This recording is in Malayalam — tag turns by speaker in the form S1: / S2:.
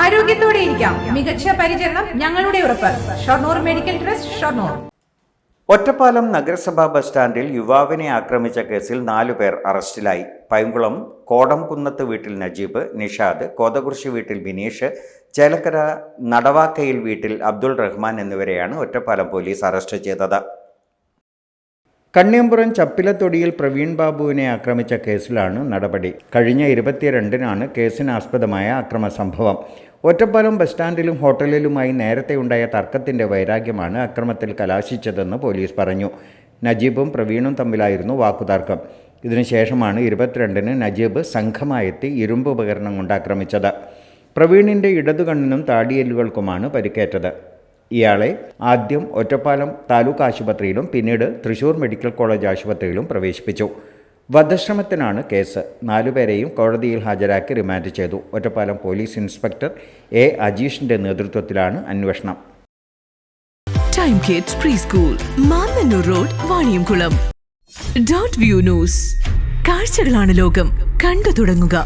S1: ആരോഗ്യത്തോടെ ഇരിക്കാം. മികച്ച പരിചരണം ഞങ്ങളുടെ ഉറപ്പ്. Shoranur medical trust, Shoranur.
S2: ഒറ്റപ്പാലം നഗരസഭാ ബസ് സ്റ്റാൻഡിൽ യുവാവിനെ ആക്രമിച്ച കേസിൽ 4 പേർ അറസ്റ്റിലായി. പൈങ്കുളം കോടംകുന്നത്ത് വീട്ടിൽ നജീബ്, നിഷാദ്, കോതകുറിശി വീട്ടിൽ ബിനീഷ്, ചേലക്കര നടവാക്കയിൽ വീട്ടിൽ അബ്ദുൾ റഹ്മാൻ എന്നിവരെയാണ് ഒറ്റപ്പാലം പോലീസ് അറസ്റ്റ് ചെയ്തത്. കണ്ണിയമ്പുറം ചപ്പിലത്തൊടിയിൽ പ്രവീൺ ബാബുവിനെ ആക്രമിച്ച കേസിലാണ് നടപടി. കഴിഞ്ഞ 22-നാണ് കേസിനാസ്പദമായ അക്രമ സംഭവം. ഒറ്റപ്പാലം ബസ് സ്റ്റാൻഡിലും ഹോട്ടലിലുമായി നേരത്തെ ഉണ്ടായ തർക്കത്തിൻ്റെ വൈരാഗ്യമാണ് അക്രമത്തിൽ കലാശിച്ചതെന്ന് പോലീസ് പറഞ്ഞു. നജീബും പ്രവീണും തമ്മിലായിരുന്നു വാക്കുതർക്കം. ഇതിനുശേഷമാണ് 22-ന് നജീബ് സംഘമായെത്തി ഇരുമ്പ് ഉപകരണം കൊണ്ട് ആക്രമിച്ചത്. പ്രവീണിൻ്റെ ഇടതുകണ്ണിനും താടിയെല്ലുകൾക്കുമാണ് പരിക്കേറ്റത്. ഇയാളെ ആദ്യം ഒറ്റപ്പാലം താലൂക്ക് ആശുപത്രിയിലും പിന്നീട് തൃശൂർ മെഡിക്കൽ കോളേജ് ആശുപത്രിയിലും പ്രവേശിപ്പിച്ചു. വധശ്രമത്തിനാണ് കേസ്. 4 പേരെയും കോടതിയിൽ ഹാജരാക്കി റിമാൻഡ് ചെയ്തു. ഒറ്റപ്പാലം പോലീസ് ഇൻസ്പെക്ടർ എ അജീഷിന്റെ നേതൃത്വത്തിലാണ് അന്വേഷണം.
S3: Time kids pre school, Mannannur road, Vaniyamkulam. Dot view news. കാഴ്ചകളാണ് ലോകം, കണ്ടു തുടങ്ങുക.